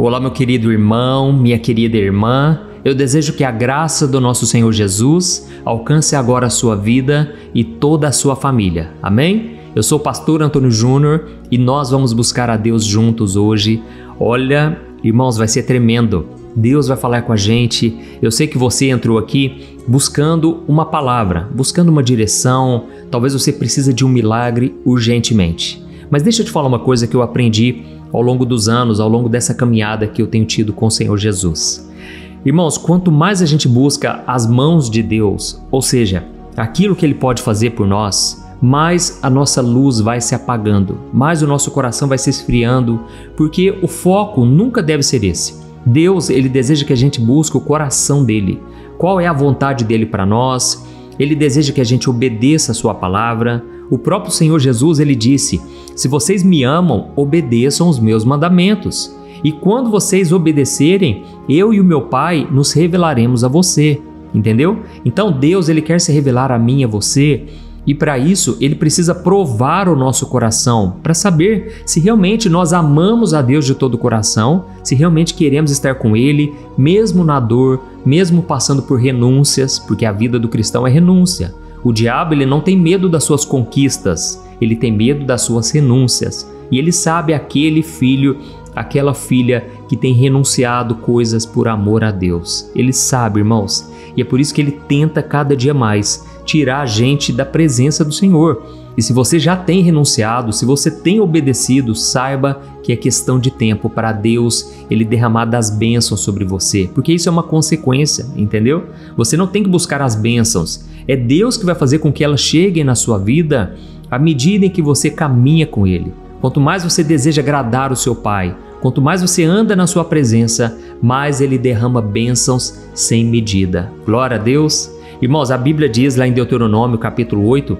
Olá, meu querido irmão, minha querida irmã. Eu desejo que a graça do nosso Senhor Jesus alcance agora a sua vida e toda a sua família. Amém? Eu sou o pastor Antônio Júnior e nós vamos buscar a Deus juntos hoje. Olha, irmãos, vai ser tremendo. Deus vai falar com a gente. Eu sei que você entrou aqui buscando uma palavra, buscando uma direção. Talvez você precise de um milagre urgentemente. Mas deixa eu te falar uma coisa que eu aprendi ao longo dos anos, ao longo dessa caminhada que eu tenho tido com o Senhor Jesus. Irmãos, quanto mais a gente busca as mãos de Deus, ou seja, aquilo que Ele pode fazer por nós, mais a nossa luz vai se apagando, mais o nosso coração vai se esfriando, porque o foco nunca deve ser esse. Deus, Ele deseja que a gente busque o coração dEle. Qual é a vontade dEle para nós? Ele deseja que a gente obedeça a sua palavra. O próprio Senhor Jesus, Ele disse: se vocês me amam, obedeçam os meus mandamentos. E quando vocês obedecerem, eu e o meu Pai nos revelaremos a você. Entendeu? Então Deus, Ele quer se revelar a mim e a você. E para isso, Ele precisa provar o nosso coração, para saber se realmente nós amamos a Deus de todo o coração, se realmente queremos estar com Ele, mesmo na dor, mesmo passando por renúncias, porque a vida do cristão é renúncia. O diabo, ele não tem medo das suas conquistas, ele tem medo das suas renúncias. E ele sabe aquele filho, aquela filha que tem renunciado coisas por amor a Deus. Ele sabe, irmãos, e é por isso que ele tenta cada dia mais tirar a gente da presença do Senhor. E se você já tem renunciado, se você tem obedecido, saiba que é questão de tempo para Deus Ele derramar das bênçãos sobre você, porque isso é uma consequência, entendeu? Você não tem que buscar as bênçãos, é Deus que vai fazer com que elas cheguem na sua vida à medida em que você caminha com Ele. Quanto mais você deseja agradar o seu Pai, quanto mais você anda na sua presença, mais Ele derrama bênçãos sem medida. Glória a Deus! Irmãos, a Bíblia diz lá em Deuteronômio capítulo 8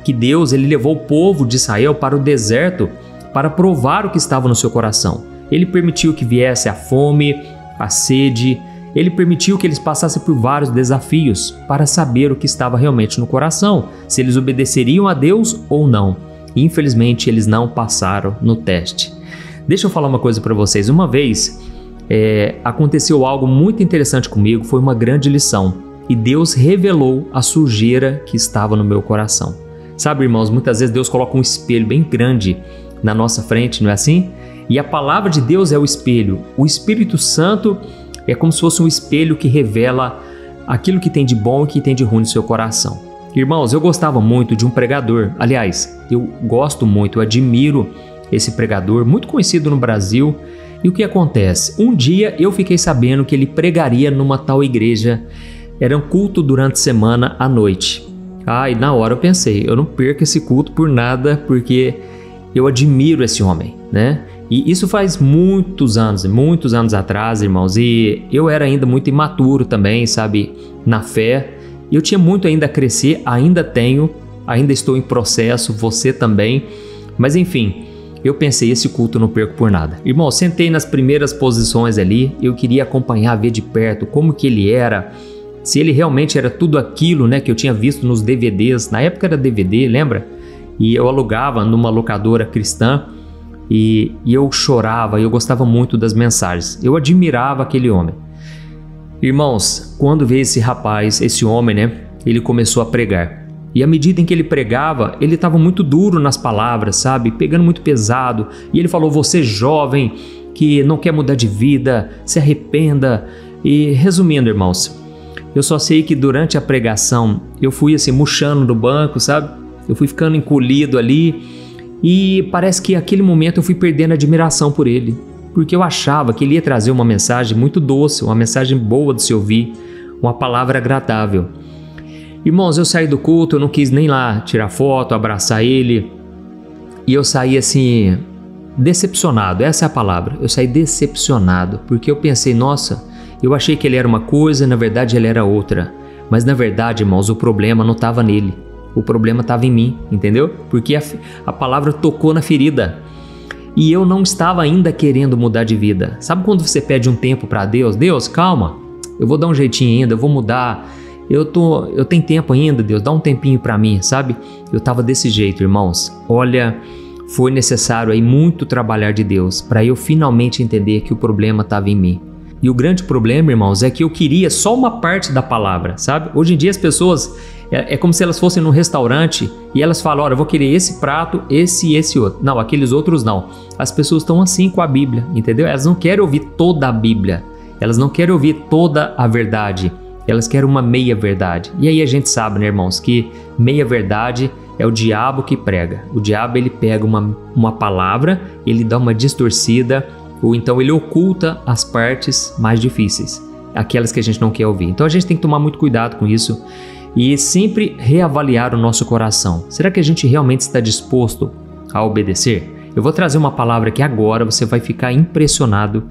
que Deus, Ele levou o povo de Israel para o deserto para provar o que estava no seu coração. Ele permitiu que viesse a fome, a sede, Ele permitiu que eles passassem por vários desafios para saber o que estava realmente no coração, se eles obedeceriam a Deus ou não. E, infelizmente, eles não passaram no teste. Deixa eu falar uma coisa para vocês. Uma vez aconteceu algo muito interessante comigo, foi uma grande lição. E Deus revelou a sujeira que estava no meu coração. Sabe, irmãos, muitas vezes Deus coloca um espelho bem grande na nossa frente, não é assim? E a palavra de Deus é o espelho. O Espírito Santo é como se fosse um espelho que revela aquilo que tem de bom e que tem de ruim no seu coração. Irmãos, eu gostava muito de um pregador. Aliás, eu gosto muito, eu admiro esse pregador, muito conhecido no Brasil. E o que acontece? Um dia eu fiquei sabendo que ele pregaria numa tal igreja. Era um culto durante a semana à noite. E na hora eu pensei, eu não perco esse culto por nada, porque eu admiro esse homem, né? E isso faz muitos anos atrás, irmãos, e eu era ainda muito imaturo também, sabe, na fé. Eu tinha muito ainda a crescer, ainda tenho, ainda estou em processo, você também. Mas enfim, eu pensei, esse culto eu não perco por nada. Irmão, sentei nas primeiras posições ali, eu queria acompanhar, ver de perto como que ele era, se ele realmente era tudo aquilo, né, que eu tinha visto nos DVDs. Na época era DVD, lembra? E eu alugava numa locadora cristã e eu chorava, eu gostava muito das mensagens. Eu admirava aquele homem. Irmãos, quando veio esse rapaz, esse homem, né, ele começou a pregar. E à medida em que ele pregava, ele estava muito duro nas palavras, sabe? Pegando muito pesado. E ele falou, você jovem que não quer mudar de vida, se arrependa. E resumindo, irmãos, eu só sei que durante a pregação eu fui assim murchando no banco, sabe? Eu fui ficando encolhido ali e parece que naquele momento eu fui perdendo a admiração por ele, porque eu achava que ele ia trazer uma mensagem muito doce, uma mensagem boa de se ouvir, uma palavra agradável. Irmãos, eu saí do culto, eu não quis nem lá tirar foto, abraçar ele, e eu saí assim decepcionado, essa é a palavra, eu saí decepcionado, porque eu pensei, nossa, eu achei que ele era uma coisa, na verdade ele era outra. Mas na verdade, irmãos, o problema não estava nele. O problema estava em mim, entendeu? Porque a palavra tocou na ferida. E eu não estava ainda querendo mudar de vida. Sabe quando você pede um tempo para Deus? Deus, calma, eu vou dar um jeitinho ainda, eu vou mudar. Eu tenho tempo ainda, Deus, dá um tempinho para mim, sabe? Eu estava desse jeito, irmãos. Olha, foi necessário aí muito trabalhar de Deus para eu finalmente entender que o problema estava em mim. E o grande problema, irmãos, é que eu queria só uma parte da palavra, sabe? Hoje em dia as pessoas, é como se elas fossem num restaurante e elas falam, olha, eu vou querer esse prato, esse e esse outro. Não, aqueles outros não. As pessoas estão assim com a Bíblia, entendeu? Elas não querem ouvir toda a Bíblia. Elas não querem ouvir toda a verdade. Elas querem uma meia verdade. E aí a gente sabe, né, irmãos, que meia verdade é o diabo que prega. O diabo, ele pega uma palavra, ele dá uma distorcida, ou então ele oculta as partes mais difíceis, aquelas que a gente não quer ouvir. Então a gente tem que tomar muito cuidado com isso e sempre reavaliar o nosso coração. Será que a gente realmente está disposto a obedecer? Eu vou trazer uma palavra que agora você vai ficar impressionado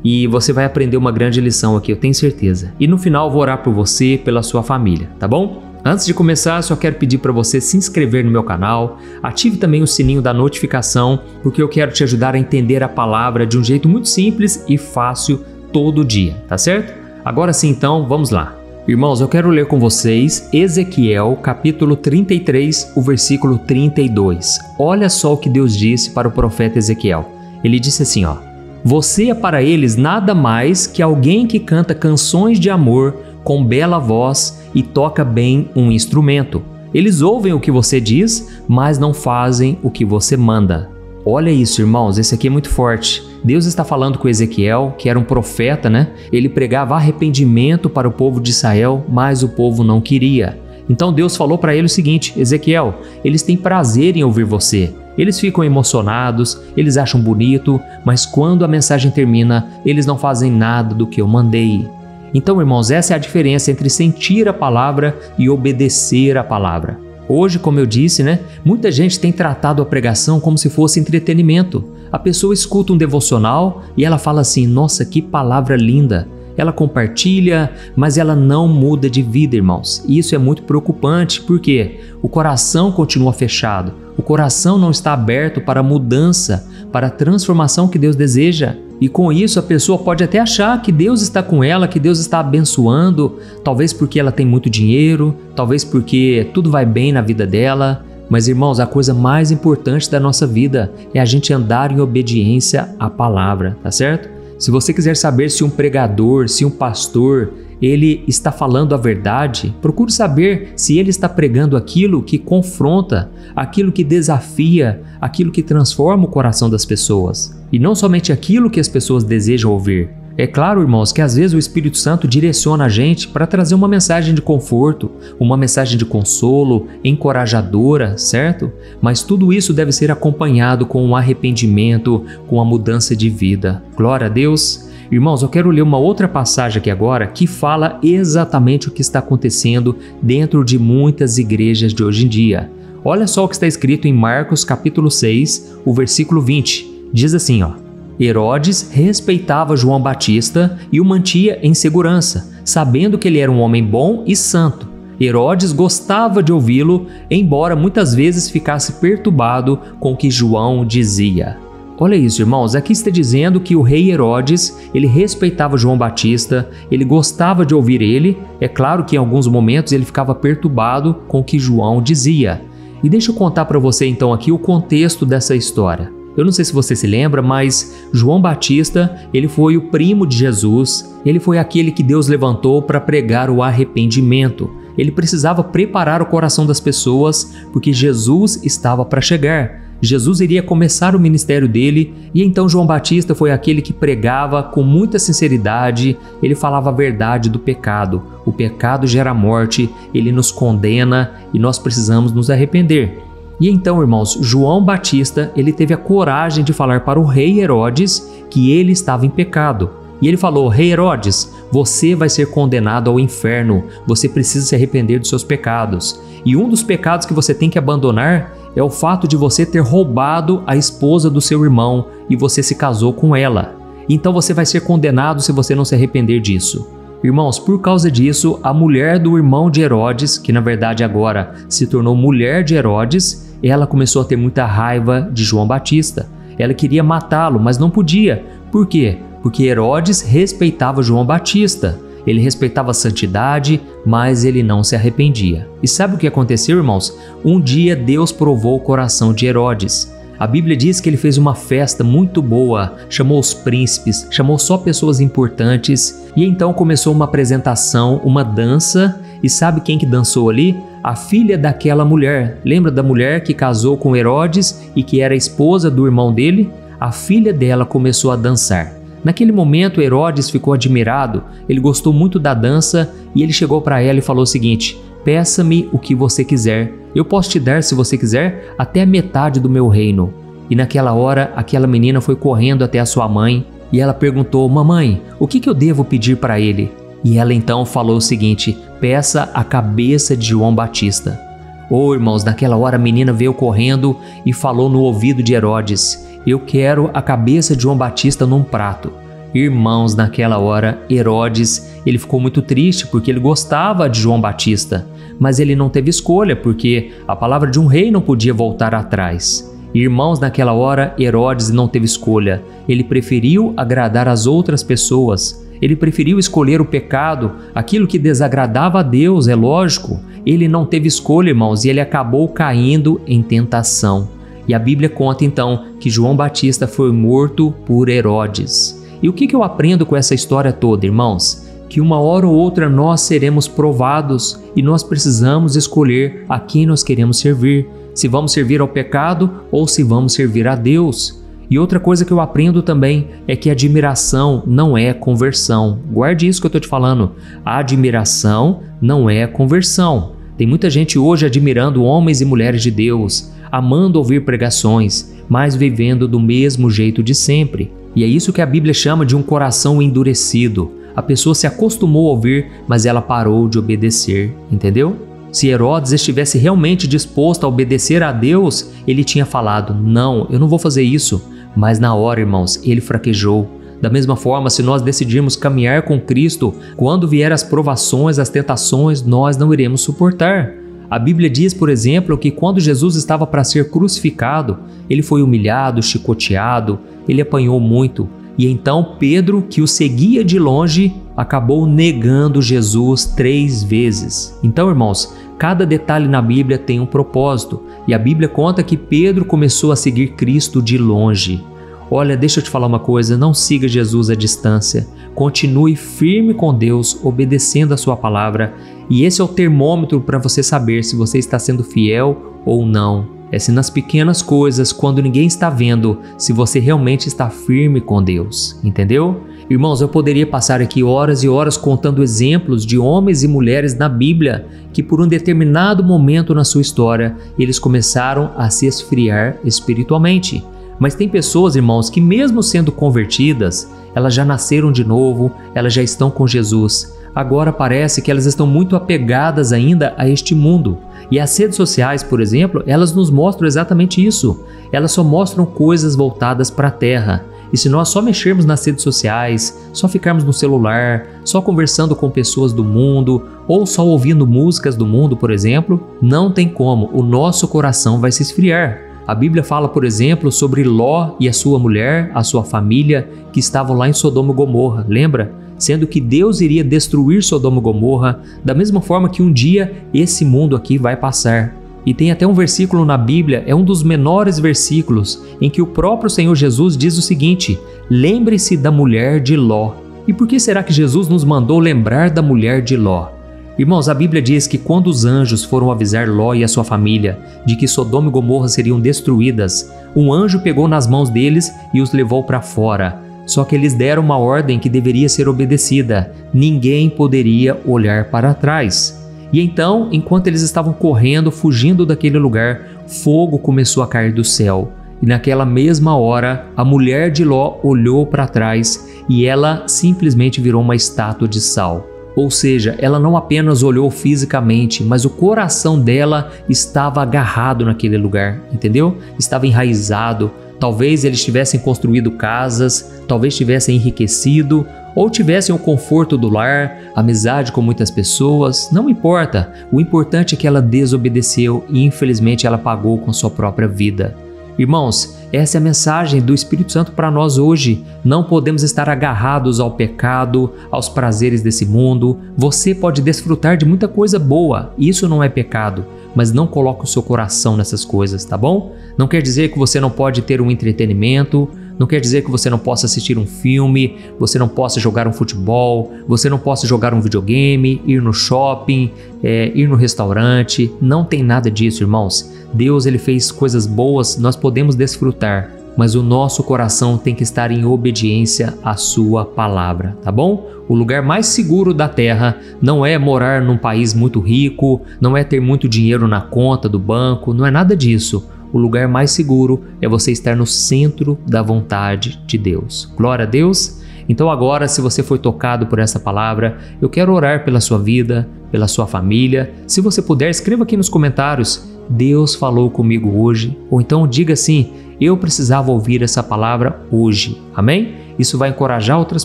e você vai aprender uma grande lição aqui, eu tenho certeza. E no final eu vou orar por você, pela sua família, tá bom? Antes de começar, só quero pedir para você se inscrever no meu canal, ative também o sininho da notificação, porque eu quero te ajudar a entender a palavra de um jeito muito simples e fácil todo dia, tá certo? Agora sim, então, vamos lá. Irmãos, eu quero ler com vocês Ezequiel, capítulo 33, o versículo 32. Olha só o que Deus disse para o profeta Ezequiel. Ele disse assim, ó: Você é para eles nada mais que alguém que canta canções de amor com bela voz e toca bem um instrumento. Eles ouvem o que você diz, mas não fazem o que você manda. Olha isso, irmãos, esse aqui é muito forte. Deus está falando com Ezequiel, que era um profeta, né? Ele pregava arrependimento para o povo de Israel, mas o povo não queria. Então Deus falou para ele o seguinte: Ezequiel, eles têm prazer em ouvir você. Eles ficam emocionados, eles acham bonito, mas quando a mensagem termina, eles não fazem nada do que eu mandei. Então, irmãos, essa é a diferença entre sentir a palavra e obedecer a palavra. Hoje, como eu disse, né, muita gente tem tratado a pregação como se fosse entretenimento. A pessoa escuta um devocional e ela fala assim, nossa, que palavra linda. Ela compartilha, mas ela não muda de vida, irmãos. E isso é muito preocupante, porque o coração continua fechado. O coração não está aberto para a mudança, para a transformação que Deus deseja. E com isso a pessoa pode até achar que Deus está com ela, que Deus está abençoando, talvez porque ela tem muito dinheiro, talvez porque tudo vai bem na vida dela. Mas, irmãos, a coisa mais importante da nossa vida é a gente andar em obediência à palavra, tá certo? Se você quiser saber se um pregador, se um pastor, ele está falando a verdade, procure saber se ele está pregando aquilo que confronta, aquilo que desafia, aquilo que transforma o coração das pessoas. E não somente aquilo que as pessoas desejam ouvir. É claro, irmãos, que às vezes o Espírito Santo direciona a gente para trazer uma mensagem de conforto, uma mensagem de consolo, encorajadora, certo? Mas tudo isso deve ser acompanhado com um arrependimento, com a mudança de vida. Glória a Deus! Irmãos, eu quero ler uma outra passagem aqui agora que fala exatamente o que está acontecendo dentro de muitas igrejas de hoje em dia. Olha só o que está escrito em Marcos capítulo 6, o versículo 20. Diz assim, ó: Herodes respeitava João Batista e o mantinha em segurança, sabendo que ele era um homem bom e santo. Herodes gostava de ouvi-lo, embora muitas vezes ficasse perturbado com o que João dizia. Olha isso, irmãos, aqui está dizendo que o rei Herodes, ele respeitava João Batista, ele gostava de ouvir ele. É claro que em alguns momentos ele ficava perturbado com o que João dizia. E deixa eu contar para você então aqui o contexto dessa história. Eu não sei se você se lembra, mas João Batista, ele foi o primo de Jesus, ele foi aquele que Deus levantou para pregar o arrependimento. Ele precisava preparar o coração das pessoas, porque Jesus estava para chegar. Jesus iria começar o ministério dele, e então João Batista foi aquele que pregava com muita sinceridade, ele falava a verdade do pecado. O pecado gera morte, ele nos condena e nós precisamos nos arrepender. E então, irmãos, João Batista, ele teve a coragem de falar para o rei Herodes que ele estava em pecado. E ele falou: Rei Herodes, você vai ser condenado ao inferno, você precisa se arrepender dos seus pecados. E um dos pecados que você tem que abandonar é o fato de você ter roubado a esposa do seu irmão e você se casou com ela. Então você vai ser condenado se você não se arrepender disso. Irmãos, por causa disso, a mulher do irmão de Herodes, que na verdade agora se tornou mulher de Herodes, ela começou a ter muita raiva de João Batista. Ela queria matá-lo, mas não podia. Por quê? Porque Herodes respeitava João Batista. Ele respeitava a santidade, mas ele não se arrependia. E sabe o que aconteceu, irmãos? Um dia Deus provou o coração de Herodes. A Bíblia diz que ele fez uma festa muito boa, chamou os príncipes, chamou só pessoas importantes e então começou uma apresentação, uma dança. E sabe quem que dançou ali? A filha daquela mulher. Lembra da mulher que casou com Herodes e que era esposa do irmão dele? A filha dela começou a dançar. Naquele momento, Herodes ficou admirado, ele gostou muito da dança e ele chegou para ela e falou o seguinte: peça-me o que você quiser, eu posso te dar, se você quiser, até a metade do meu reino. E naquela hora, aquela menina foi correndo até a sua mãe e ela perguntou: mamãe, o que eu devo pedir para ele? E ela então falou o seguinte: peça a cabeça de João Batista. Oh, irmãos, naquela hora a menina veio correndo e falou no ouvido de Herodes: eu quero a cabeça de João Batista num prato. Irmãos, naquela hora, Herodes, ele ficou muito triste porque ele gostava de João Batista, mas ele não teve escolha porque a palavra de um rei não podia voltar atrás. Irmãos, naquela hora, Herodes não teve escolha. Ele preferiu agradar as outras pessoas. Ele preferiu escolher o pecado, aquilo que desagradava a Deus, é lógico. Ele não teve escolha, irmãos, e ele acabou caindo em tentação. E a Bíblia conta então que João Batista foi morto por Herodes. E o que eu aprendo com essa história toda, irmãos? Que uma hora ou outra nós seremos provados e nós precisamos escolher a quem nós queremos servir. Se vamos servir ao pecado ou se vamos servir a Deus. E outra coisa que eu aprendo também é que admiração não é conversão. Guarde isso que eu estou te falando. A admiração não é conversão. Tem muita gente hoje admirando homens e mulheres de Deus, amando ouvir pregações, mas vivendo do mesmo jeito de sempre. E é isso que a Bíblia chama de um coração endurecido. A pessoa se acostumou a ouvir, mas ela parou de obedecer, entendeu? Se Herodes estivesse realmente disposto a obedecer a Deus, ele tinha falado: não, eu não vou fazer isso. Mas na hora, irmãos, ele fraquejou. Da mesma forma, se nós decidirmos caminhar com Cristo, quando vier as provações, as tentações, nós não iremos suportar. A Bíblia diz, por exemplo, que quando Jesus estava para ser crucificado, ele foi humilhado, chicoteado, ele apanhou muito. E então Pedro, que o seguia de longe, acabou negando Jesus 3 vezes. Então, irmãos, cada detalhe na Bíblia tem um propósito. E a Bíblia conta que Pedro começou a seguir Cristo de longe. Olha, deixa eu te falar uma coisa, não siga Jesus à distância. Continue firme com Deus, obedecendo a sua palavra. E esse é o termômetro para você saber se você está sendo fiel ou não. É se nas pequenas coisas, quando ninguém está vendo, se você realmente está firme com Deus. Entendeu? Irmãos, eu poderia passar aqui horas e horas contando exemplos de homens e mulheres na Bíblia que por um determinado momento na sua história, eles começaram a se esfriar espiritualmente. Mas tem pessoas, irmãos, que mesmo sendo convertidas, elas já nasceram de novo, elas já estão com Jesus. Agora parece que elas estão muito apegadas ainda a este mundo. E as redes sociais, por exemplo, elas nos mostram exatamente isso. Elas só mostram coisas voltadas para a terra. E se nós só mexermos nas redes sociais, só ficarmos no celular, só conversando com pessoas do mundo, ou só ouvindo músicas do mundo, por exemplo, não tem como, o nosso coração vai se esfriar. A Bíblia fala, por exemplo, sobre Ló e a sua mulher, a sua família, que estavam lá em Sodoma e Gomorra, lembra? Sendo que Deus iria destruir Sodoma e Gomorra, da mesma forma que um dia esse mundo aqui vai passar. E tem até um versículo na Bíblia, é um dos menores versículos, em que o próprio Senhor Jesus diz o seguinte: lembre-se da mulher de Ló. E por que será que Jesus nos mandou lembrar da mulher de Ló? Irmãos, a Bíblia diz que quando os anjos foram avisar Ló e a sua família de que Sodoma e Gomorra seriam destruídas, um anjo pegou nas mãos deles e os levou para fora. Só que eles deram uma ordem que deveria ser obedecida. Ninguém poderia olhar para trás. E então, enquanto eles estavam correndo, fugindo daquele lugar, fogo começou a cair do céu. E naquela mesma hora, a mulher de Ló olhou para trás e ela simplesmente virou uma estátua de sal. Ou seja, ela não apenas olhou fisicamente, mas o coração dela estava agarrado naquele lugar, entendeu? Estava enraizado. Talvez eles tivessem construído casas, talvez tivessem enriquecido, ou tivessem o conforto do lar, amizade com muitas pessoas, não importa. O importante é que ela desobedeceu e infelizmente ela pagou com sua própria vida. Irmãos, essa é a mensagem do Espírito Santo para nós hoje. Não podemos estar agarrados ao pecado, aos prazeres desse mundo. Você pode desfrutar de muita coisa boa, isso não é pecado. mas não coloque o seu coração nessas coisas, tá bom? Não quer dizer que você não pode ter um entretenimento, não quer dizer que você não possa assistir um filme, você não possa jogar um futebol, você não possa jogar um videogame, ir no shopping, ir no restaurante. Não tem nada disso, irmãos. Deus, ele fez coisas boas, nós podemos desfrutar, mas o nosso coração tem que estar em obediência à sua palavra, tá bom? O lugar mais seguro da terra não é morar num país muito rico, não é ter muito dinheiro na conta do banco, não é nada disso. O lugar mais seguro é você estar no centro da vontade de Deus. Glória a Deus! Então agora, se você foi tocado por essa palavra, eu quero orar pela sua vida, pela sua família. Se você puder, escreva aqui nos comentários: Deus falou comigo hoje. Ou então diga assim: eu precisava ouvir essa palavra hoje. Amém? Isso vai encorajar outras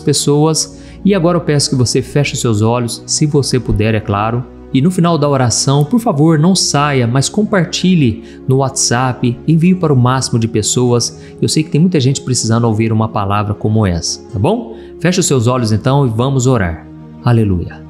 pessoas. E agora eu peço que você feche os seus olhos, se você puder, é claro. E no final da oração, por favor, não saia, mas compartilhe no WhatsApp, envie para o máximo de pessoas. Eu sei que tem muita gente precisando ouvir uma palavra como essa, tá bom? Feche os seus olhos então e vamos orar. Aleluia.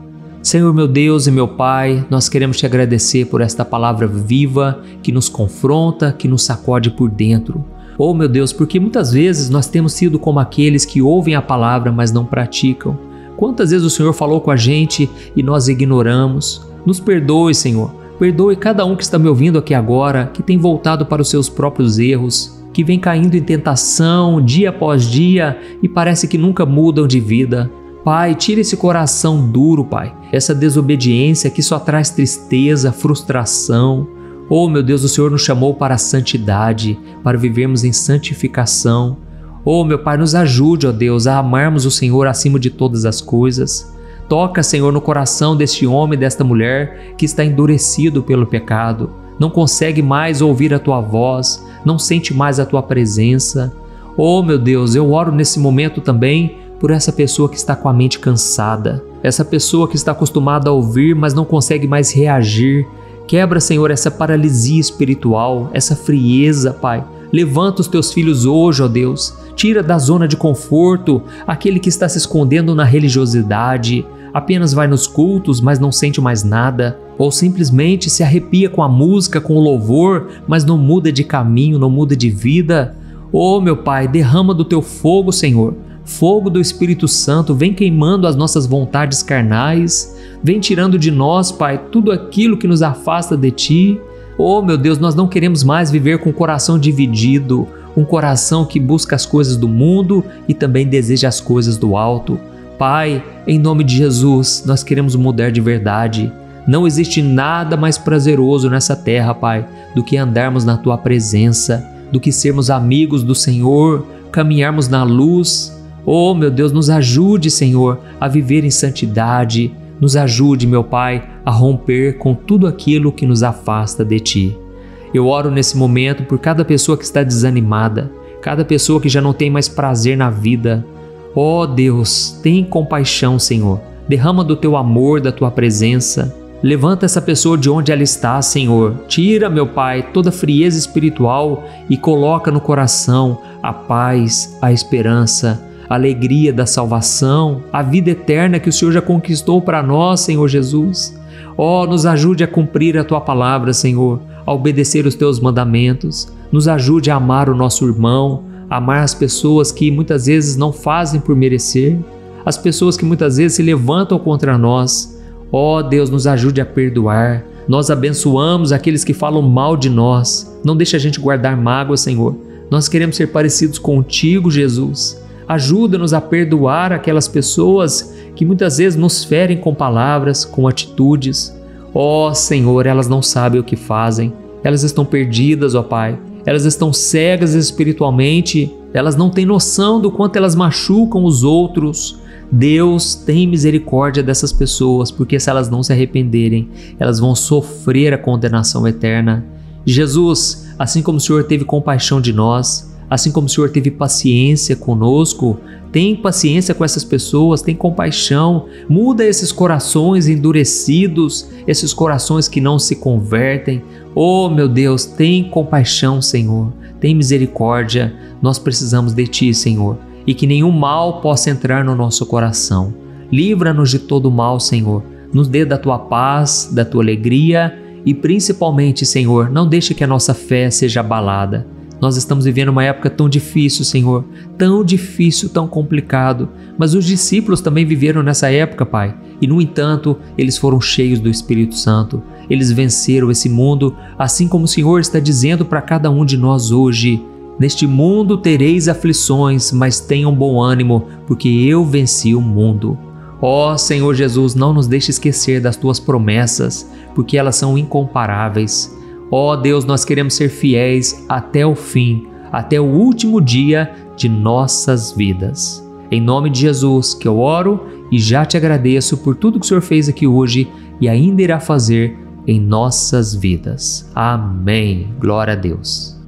Senhor meu Deus e meu Pai, nós queremos te agradecer por esta palavra viva que nos confronta, que nos sacode por dentro. Oh meu Deus, porque muitas vezes nós temos sido como aqueles que ouvem a palavra, mas não praticam. Quantas vezes o Senhor falou com a gente e nós ignoramos? Nos perdoe, Senhor. Perdoe cada um que está me ouvindo aqui agora, que tem voltado para os seus próprios erros, que vem caindo em tentação dia após dia e parece que nunca mudam de vida. Pai, tira esse coração duro, Pai, essa desobediência que só traz tristeza, frustração. Oh, meu Deus, o Senhor nos chamou para a santidade, para vivermos em santificação. Oh, meu Pai, nos ajude, ó Deus, a amarmos o Senhor acima de todas as coisas. Toca, Senhor, no coração deste homem e desta mulher que está endurecido pelo pecado, não consegue mais ouvir a Tua voz, não sente mais a Tua presença. Oh, meu Deus, eu oro nesse momento também por essa pessoa que está com a mente cansada, essa pessoa que está acostumada a ouvir, mas não consegue mais reagir. Quebra, Senhor, essa paralisia espiritual, essa frieza, Pai. Levanta os Teus filhos hoje, ó Deus. Tira da zona de conforto aquele que está se escondendo na religiosidade, apenas vai nos cultos, mas não sente mais nada, ou simplesmente se arrepia com a música, com o louvor, mas não muda de caminho, não muda de vida. Oh, meu Pai, derrama do Teu fogo, Senhor. Fogo do Espírito Santo, vem queimando as nossas vontades carnais, vem tirando de nós, Pai, tudo aquilo que nos afasta de Ti. Oh, meu Deus, nós não queremos mais viver com o coração dividido, um coração que busca as coisas do mundo e também deseja as coisas do alto. Pai, em nome de Jesus, nós queremos mudar de verdade. Não existe nada mais prazeroso nessa terra, Pai, do que andarmos na Tua presença, do que sermos amigos do Senhor, caminharmos na luz. Oh, meu Deus, nos ajude, Senhor, a viver em santidade. Nos ajude, meu Pai, a romper com tudo aquilo que nos afasta de Ti. Eu oro nesse momento por cada pessoa que está desanimada, cada pessoa que já não tem mais prazer na vida. Oh Deus, tem compaixão, Senhor. Derrama do Teu amor, da Tua presença. Levanta essa pessoa de onde ela está, Senhor. Tira, meu Pai, toda frieza espiritual e coloca no coração a paz, a esperança, a alegria da salvação, a vida eterna que o Senhor já conquistou para nós, Senhor Jesus. Oh, nos ajude a cumprir a Tua palavra, Senhor, a obedecer os Teus mandamentos. Nos ajude a amar o nosso irmão, a amar as pessoas que muitas vezes não fazem por merecer, as pessoas que muitas vezes se levantam contra nós. Oh, Deus, nos ajude a perdoar. Nós abençoamos aqueles que falam mal de nós. Não deixe a gente guardar mágoa, Senhor. Nós queremos ser parecidos contigo, Jesus. Ajuda-nos a perdoar aquelas pessoas que muitas vezes nos ferem com palavras, com atitudes. Ó Senhor, elas não sabem o que fazem. Elas estão perdidas, ó Pai. Elas estão cegas espiritualmente. Elas não têm noção do quanto elas machucam os outros. Deus, tem misericórdia dessas pessoas, porque se elas não se arrependerem, elas vão sofrer a condenação eterna. Jesus, assim como o Senhor teve compaixão de nós, assim como o Senhor teve paciência conosco, tem paciência com essas pessoas, tem compaixão, muda esses corações endurecidos, esses corações que não se convertem. Oh, meu Deus, tem compaixão, Senhor, tem misericórdia. Nós precisamos de Ti, Senhor, e que nenhum mal possa entrar no nosso coração. Livra-nos de todo mal, Senhor. Nos dê da Tua paz, da Tua alegria E principalmente, Senhor, não deixe que a nossa fé seja abalada. Nós estamos vivendo uma época tão difícil, Senhor, tão difícil, tão complicado. Mas os discípulos também viveram nessa época, Pai. E, no entanto, eles foram cheios do Espírito Santo. Eles venceram esse mundo, assim como o Senhor está dizendo para cada um de nós hoje. Neste mundo tereis aflições, mas tenham bom ânimo, porque eu venci o mundo. Ó Senhor Jesus, não nos deixe esquecer das Tuas promessas, porque elas são incomparáveis. Ó Deus, nós queremos ser fiéis até o fim, até o último dia de nossas vidas. Em nome de Jesus que eu oro e já te agradeço por tudo que o Senhor fez aqui hoje e ainda irá fazer em nossas vidas. Amém. Glória a Deus.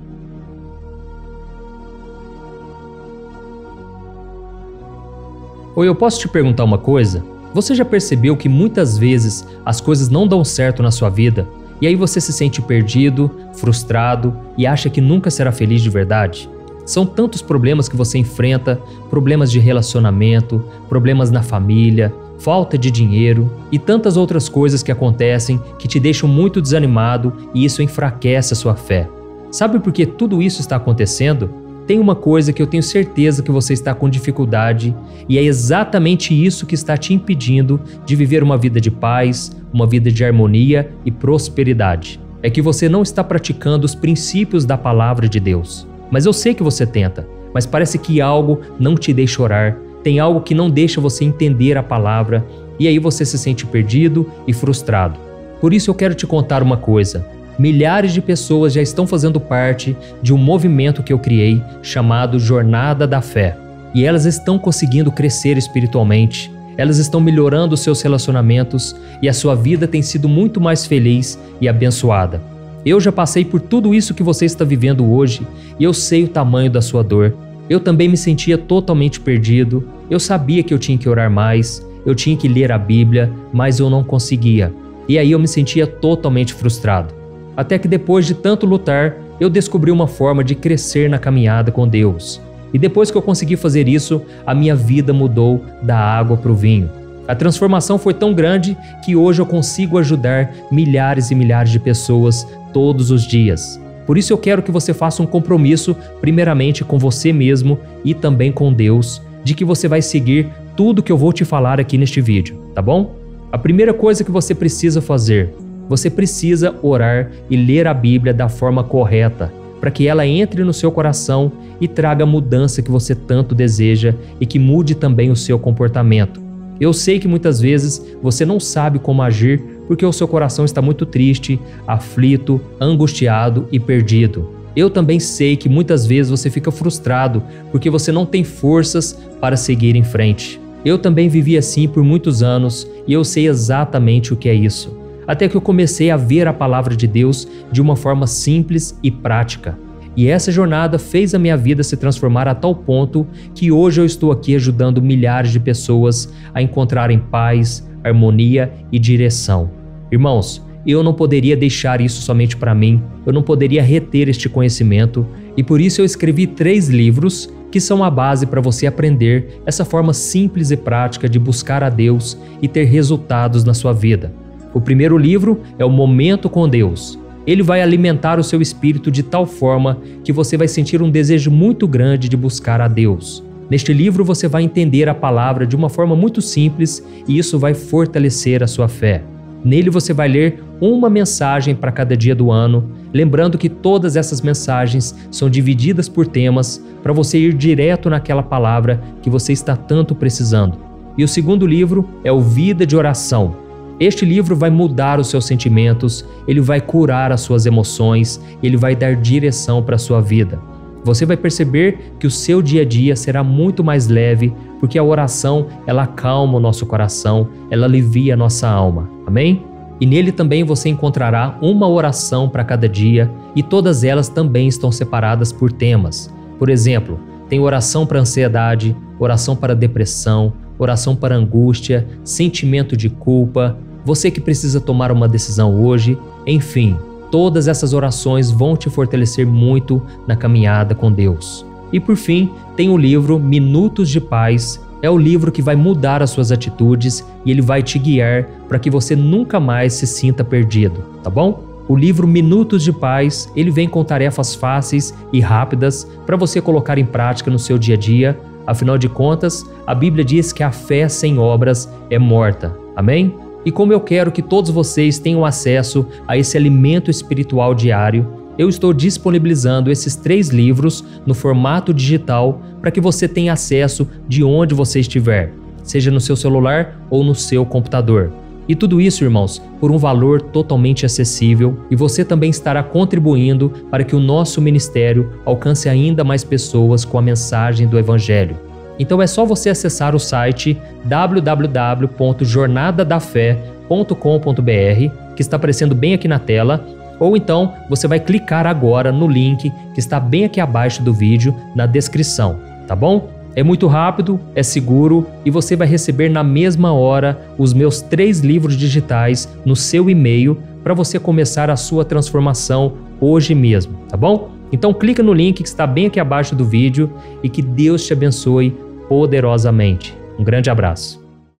Oi, eu posso te perguntar uma coisa? Você já percebeu que muitas vezes as coisas não dão certo na sua vida e aí você se sente perdido, frustrado e acha que nunca será feliz de verdade? São tantos problemas que você enfrenta, problemas de relacionamento, problemas na família, falta de dinheiro e tantas outras coisas que acontecem que te deixam muito desanimado e isso enfraquece a sua fé. Sabe por que tudo isso está acontecendo? Tem uma coisa que eu tenho certeza que você está com dificuldade e é exatamente isso que está te impedindo de viver uma vida de paz, uma vida de harmonia e prosperidade. É que você não está praticando os princípios da palavra de Deus. Mas eu sei que você tenta, mas parece que algo não te deixa orar, tem algo que não deixa você entender a palavra e aí você se sente perdido e frustrado. Por isso eu quero te contar uma coisa. Milhares de pessoas já estão fazendo parte de um movimento que eu criei chamado Jornada da Fé. E elas estão conseguindo crescer espiritualmente, elas estão melhorando seus relacionamentos e a sua vida tem sido muito mais feliz e abençoada. Eu já passei por tudo isso que você está vivendo hoje e eu sei o tamanho da sua dor. Eu também me sentia totalmente perdido, eu sabia que eu tinha que orar mais, eu tinha que ler a Bíblia, mas eu não conseguia. E aí eu me sentia totalmente frustrado. Até que depois de tanto lutar, eu descobri uma forma de crescer na caminhada com Deus. E depois que eu consegui fazer isso, a minha vida mudou da água para o vinho. A transformação foi tão grande que hoje eu consigo ajudar milhares e milhares de pessoas todos os dias. Por isso eu quero que você faça um compromisso, primeiramente com você mesmo e também com Deus, de que você vai seguir tudo que eu vou te falar aqui neste vídeo, tá bom? A primeira coisa que você precisa fazer, você precisa orar e ler a Bíblia da forma correta, para que ela entre no seu coração e traga a mudança que você tanto deseja e que mude também o seu comportamento. Eu sei que muitas vezes você não sabe como agir porque o seu coração está muito triste, aflito, angustiado e perdido. Eu também sei que muitas vezes você fica frustrado porque você não tem forças para seguir em frente. Eu também vivi assim por muitos anos e eu sei exatamente o que é isso. Até que eu comecei a ver a palavra de Deus de uma forma simples e prática. E essa jornada fez a minha vida se transformar a tal ponto que hoje eu estou aqui ajudando milhares de pessoas a encontrarem paz, harmonia e direção. Irmãos, eu não poderia deixar isso somente para mim, eu não poderia reter este conhecimento e por isso eu escrevi 3 livros que são a base para você aprender essa forma simples e prática de buscar a Deus e ter resultados na sua vida. O primeiro livro é o Momento com Deus. Ele vai alimentar o seu espírito de tal forma que você vai sentir um desejo muito grande de buscar a Deus. Neste livro você vai entender a palavra de uma forma muito simples e isso vai fortalecer a sua fé. Nele você vai ler uma mensagem para cada dia do ano, lembrando que todas essas mensagens são divididas por temas para você ir direto naquela palavra que você está tanto precisando. E o segundo livro é o Vida de Oração. Este livro vai mudar os seus sentimentos, ele vai curar as suas emoções, ele vai dar direção para a sua vida. Você vai perceber que o seu dia a dia será muito mais leve, porque a oração, ela acalma o nosso coração, ela alivia a nossa alma. Amém? E nele também você encontrará uma oração para cada dia e todas elas também estão separadas por temas. Por exemplo, tem oração para ansiedade, oração para depressão, oração para angústia, sentimento de culpa, você que precisa tomar uma decisão hoje, enfim, todas essas orações vão te fortalecer muito na caminhada com Deus. E por fim, tem o livro Minutos de Paz, É o livro que vai mudar as suas atitudes e ele vai te guiar para que você nunca mais se sinta perdido, tá bom? O livro Minutos de Paz, ele vem com tarefas fáceis e rápidas para você colocar em prática no seu dia a dia. Afinal de contas, a Bíblia diz que a fé sem obras é morta. Amém? E como eu quero que todos vocês tenham acesso a esse alimento espiritual diário, eu estou disponibilizando esses 3 livros no formato digital para que você tenha acesso de onde você estiver, seja no seu celular ou no seu computador. E tudo isso, irmãos, por um valor totalmente acessível, e você também estará contribuindo para que o nosso ministério alcance ainda mais pessoas com a mensagem do Evangelho. Então é só você acessar o site www.jornadadafé.com.br, que está aparecendo bem aqui na tela, ou então você vai clicar agora no link que está bem aqui abaixo do vídeo, na descrição, tá bom? É muito rápido, é seguro e você vai receber na mesma hora os meus 3 livros digitais no seu e-mail para você começar a sua transformação hoje mesmo, tá bom? Então clica no link que está bem aqui abaixo do vídeo e que Deus te abençoe poderosamente. Um grande abraço.